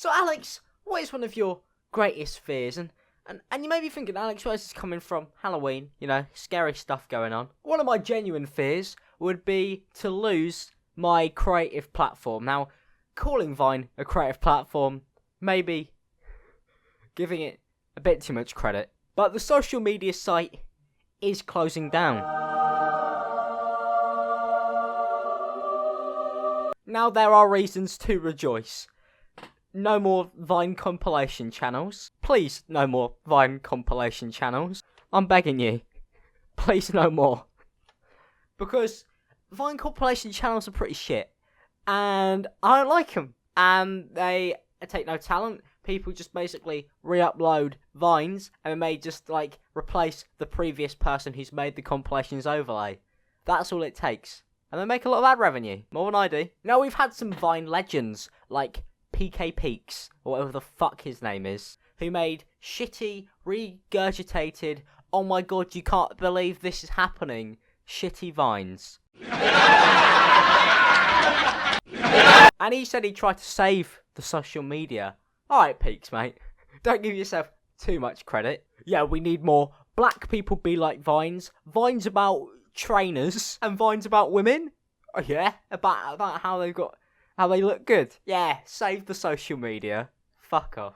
So Alex, what is one of your greatest fears? And you may be thinking, Alex, where's this coming from? Halloween, scary stuff going on. One of my genuine fears would be to lose my creative platform. Now, calling Vine a creative platform, maybe giving it a bit too much credit. But the social media site is closing down. Now there are reasons to rejoice. No more Vine compilation channels. Please, no more Vine compilation channels. I'm begging you. Please, no more. Because Vine compilation channels are pretty shit. And I don't like them. And they take no talent. People just basically re-upload Vines and they just, replace the previous person who's made the compilations overlay. That's all it takes. And they make a lot of ad revenue. More than I do. Now, we've had some Vine legends, like PK Peaks, or whatever the fuck his name is, who made shitty, regurgitated, oh my god, you can't believe this is happening, shitty Vines. And he said he tried to save the social media. Alright, Peaks, mate. Don't give yourself too much credit. Yeah, we need more black people be like Vines. Vines about trainers and Vines about women. Oh yeah, about how they look good. Yeah, save the social media. Fuck off.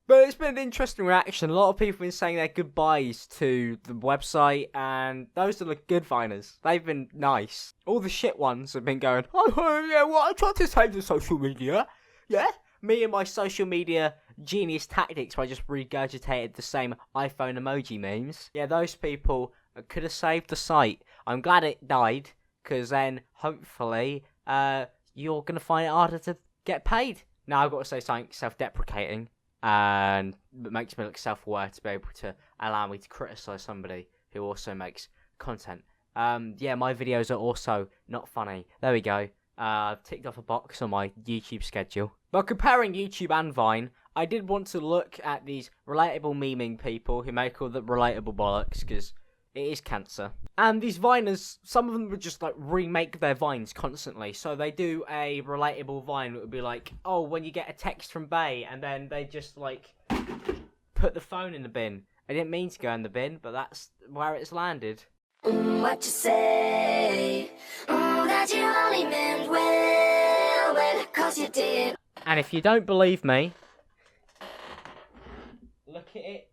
But it's been an interesting reaction. A lot of people have been saying their goodbyes to the website, and those are the good Viners. They've been nice. All the shit ones have been going, oh yeah, well, I tried to save the social media. Yeah? Me and my social media genius tactics where I just regurgitated the same iPhone emoji memes. Yeah, those people could have saved the site. I'm glad it died, because then, hopefully, you're going to find it harder to get paid. Now, I've got to say something self-deprecating, and it makes me look self-aware to be able to allow me to criticise somebody who also makes content. Yeah, my videos are also not funny. There we go. I've ticked off a box on my YouTube schedule. But comparing YouTube and Vine, I did want to look at these relatable memeing people who make all the relatable bollocks, because it is cancer. And these Viners, some of them would just remake their Vines constantly. So they do a relatable Vine that would be like, oh, when you get a text from Bay, and then they just put the phone in the bin. I didn't mean to go in the bin, but that's where it's landed. What you say? That you only meant well, 'cause you did. And if you don't believe me, look at it.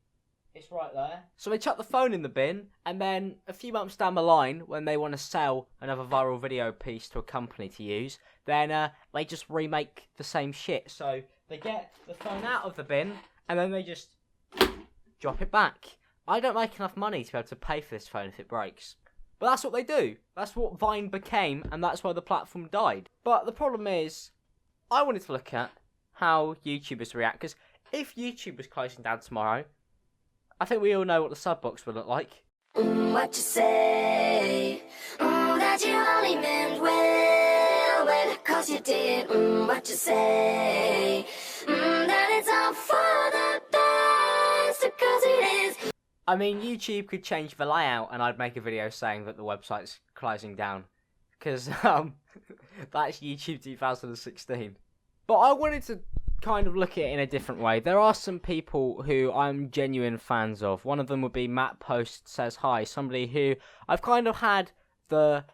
It's right there. So they chuck the phone in the bin, and then a few months down the line, when they want to sell another viral video piece to a company to use, then they just remake the same shit. So they get the phone out of the bin, and then they just drop it back. I don't make enough money to be able to pay for this phone if it breaks. But that's what they do. That's what Vine became, and that's why the platform died. But the problem is, I wanted to look at how YouTubers react, because if YouTube was closing down tomorrow, I think we all know what the sub box would look like. What you say? That you only meant well, 'cause you did. What you say? That it's all for the best, 'cause it is. I mean, YouTube could change the layout, and I'd make a video saying that the website's closing down, because that's YouTube 2016. But I wanted to kind of look at it in a different way. There are some people who I'm genuine fans of. One of them would be Matt Post Says Hi, somebody who I've kind of had the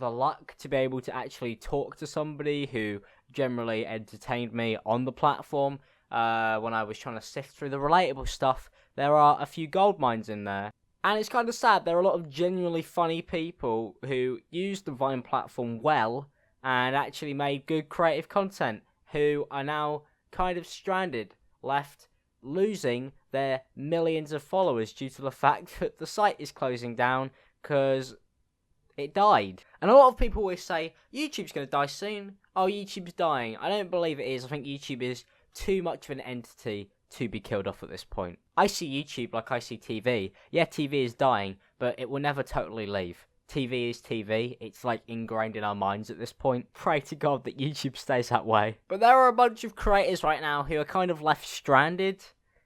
luck to be able to actually talk to somebody who generally entertained me on the platform. When I was trying to sift through the relatable stuff, there are a few gold mines in there. And it's kind of sad. There are a lot of genuinely funny people who used the Vine platform well and actually made good creative content, who are now kind of stranded, left losing their millions of followers due to the fact that the site is closing down because it died. And a lot of people always say, YouTube's going to die soon. Oh, YouTube's dying. I don't believe it is. I think YouTube is too much of an entity to be killed off at this point. I see YouTube like I see TV. Yeah, TV is dying, but it will never totally leave. TV is TV. It's ingrained in our minds at this point. Pray to God that YouTube stays that way. But there are a bunch of creators right now who are kind of left stranded.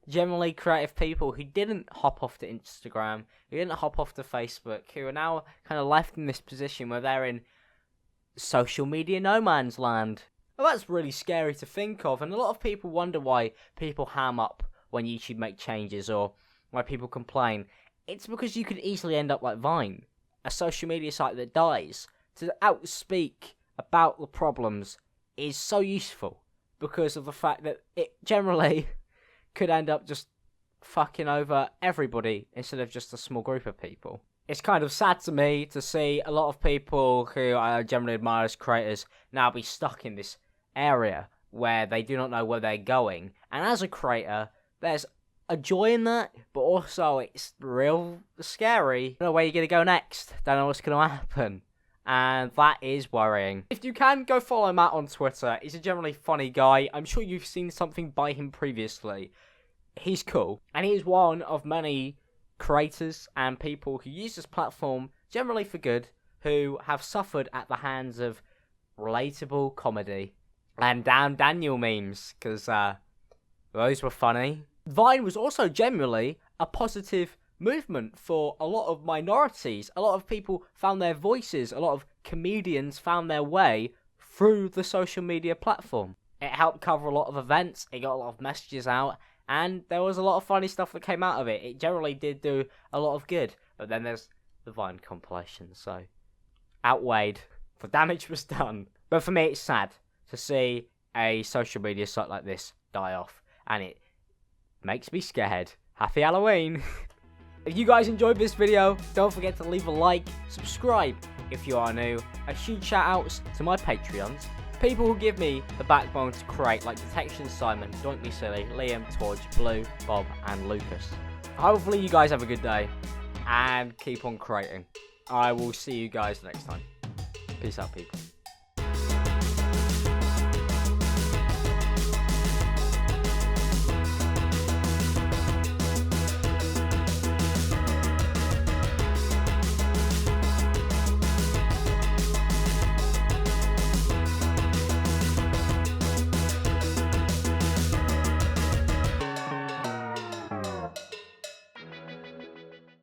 Generally creative people who didn't hop off to Instagram, who didn't hop off to Facebook, who are now kind of left in this position where they're in social media no man's land. Well, that's really scary to think of, and a lot of people wonder why people ham up when YouTube make changes, or why people complain. It's because you could easily end up like Vine, a social media site that dies. To outspeak about the problems is so useful, because of the fact that it generally could end up just fucking over everybody instead of just a small group of people. It's kind of sad to me to see a lot of people who I generally admire as creators now be stuck in this area where they do not know where they're going. And as a creator, there's a joy in that, but also it's real scary. Don't know where you're going to go next. Don't know what's going to happen. And that is worrying. If you can, go follow Matt on Twitter. He's a generally funny guy. I'm sure you've seen something by him previously. He's cool. And he is one of many creators and people who use this platform generally for good, who have suffered at the hands of relatable comedy and damn Daniel memes, because those were funny. Vine was also generally a positive movement for a lot of minorities. A lot of people found their voices, a lot of comedians found their way through the social media platform. It helped cover a lot of events, it got a lot of messages out, and there was a lot of funny stuff that came out of it. It generally did do a lot of good, but then there's the Vine compilations, so outweighed. The damage was done. But for me, it's sad to see a social media site like this die off, and it makes me scared. Happy Halloween! If you guys enjoyed this video, don't forget to leave a like, subscribe if you are new, and huge shout outs to my Patreons. People who give me the backbone to create, like Detection Simon, DoinkMeSilly, Liam, Torje, Blue, Bob, and Lucas. Hopefully you guys have a good day, and keep on creating. I will see you guys next time. Peace out, people.